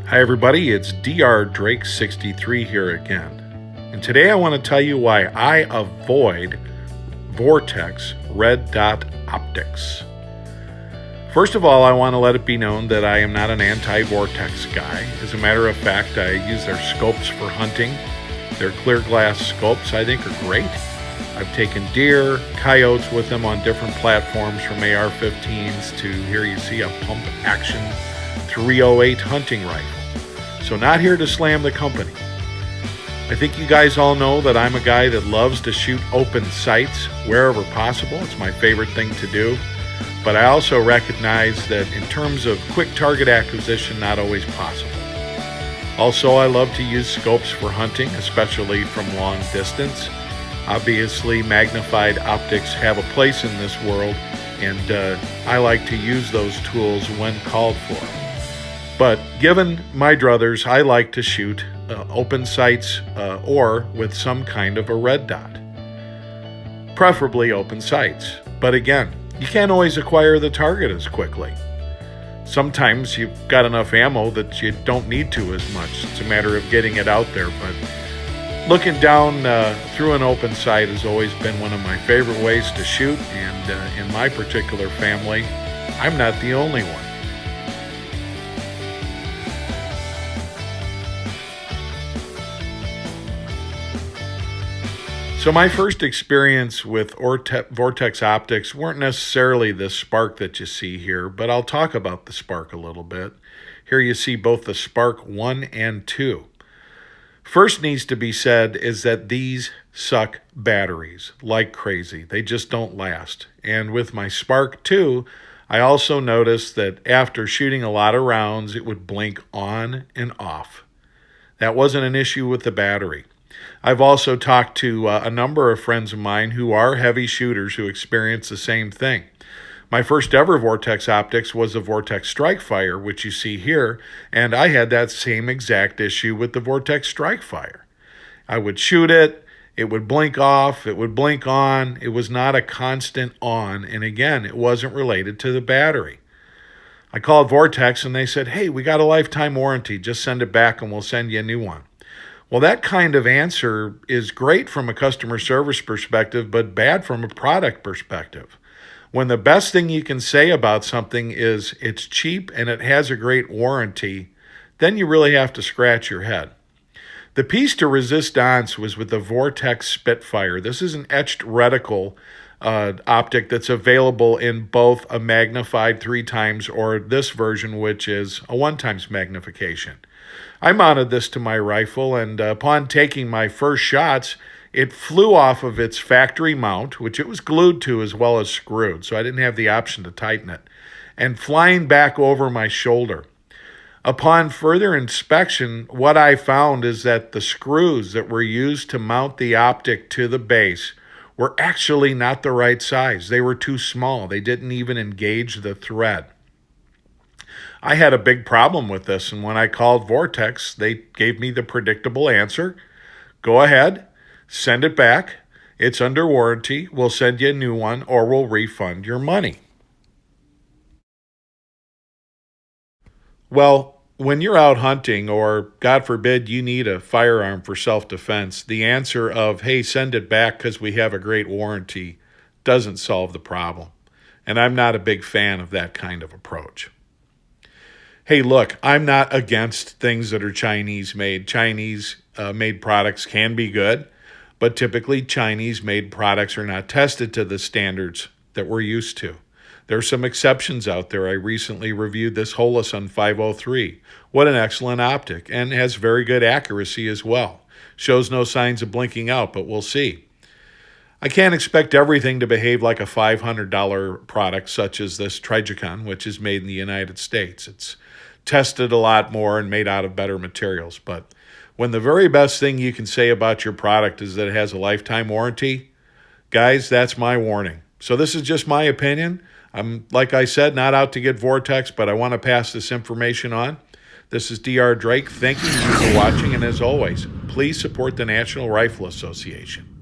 Hi everybody, it's Dr. Drake 63 here again. And today I want to tell you why I avoid Vortex red dot optics. First of all, I want to let it be known that I am not an anti-vortex guy. As a matter of fact, I use their scopes for hunting. Their clear glass scopes I think are great. I've taken deer, coyotes with them on different platforms, from AR-15s to, here you see, a pump action 308 hunting rifle. So not here to slam the company. I think you guys all know that I'm a guy that loves to shoot open sights wherever possible. It's my favorite thing to do. But I also recognize that in terms of quick target acquisition, not always possible. Also, I love to use scopes for hunting, especially from long distance. Obviously, magnified optics have a place in this world, and I like to use those tools when called for. But given my druthers, I like to shoot open sights or with some kind of a red dot. Preferably open sights. But again, you can't always acquire the target as quickly. Sometimes you've got enough ammo that you don't need to as much. It's a matter of getting it out there. But looking down through an open sight has always been one of my favorite ways to shoot. And in my particular family, I'm not the only one. So my first experience with Vortex optics weren't necessarily the Spark that you see here, but I'll talk about the Spark a little bit. Here you see both the Spark 1 and 2. First needs to be said is that these suck batteries like crazy. They just don't last. And with my Spark 2, I also noticed that after shooting a lot of rounds, it would blink on and off. That wasn't an issue with the battery. I've also talked to a number of friends of mine who are heavy shooters who experience the same thing. My first ever Vortex optics was a Vortex Strike Fire, which you see here, and I had that same exact issue with the Vortex Strike Fire. I would shoot it, it would blink off, it would blink on. It was not a constant on, and again, it wasn't related to the battery. I called Vortex and they said, hey, we got a lifetime warranty, just send it back and we'll send you a new one. Well, that kind of answer is great from a customer service perspective, but bad from a product perspective. When the best thing you can say about something is it's cheap and it has a great warranty, then you really have to scratch your head. The piece de resistance was with the Vortex Spitfire. This is an etched reticle optic that's available in both a magnified 3x or this version, which is a 1x magnification. I mounted this to my rifle, and upon taking my first shots, it flew off of its factory mount, which it was glued to as well as screwed, so I didn't have the option to tighten it, and flying back over my shoulder. Upon further inspection, what I found is that the screws that were used to mount the optic to the base were actually not the right size. They were too small. They didn't even engage the thread. I had a big problem with this, and when I called Vortex, they gave me the predictable answer. Go ahead, send it back. It's under warranty. We'll send you a new one, or we'll refund your money. Well, when you're out hunting, or God forbid you need a firearm for self-defense, the answer of, hey, send it back because we have a great warranty doesn't solve the problem. And I'm not a big fan of that kind of approach. Hey, look, I'm not against things that are Chinese-made. Chinese-made products can be good, but typically Chinese-made products are not tested to the standards that we're used to. There are some exceptions out there. I recently reviewed this Holosun 503. What an excellent optic, and has very good accuracy as well. Shows no signs of blinking out, but we'll see. I can't expect everything to behave like a $500 product such as this Trigicon, which is made in the United States. It's tested a lot more and made out of better materials. But when the very best thing you can say about your product is that it has a lifetime warranty, guys, that's my warning. So this is just my opinion. I'm, like I said, not out to get Vortex, but I want to pass this information on. This is Dr. Drake. Thank you for watching, and as always, please support the National Rifle Association.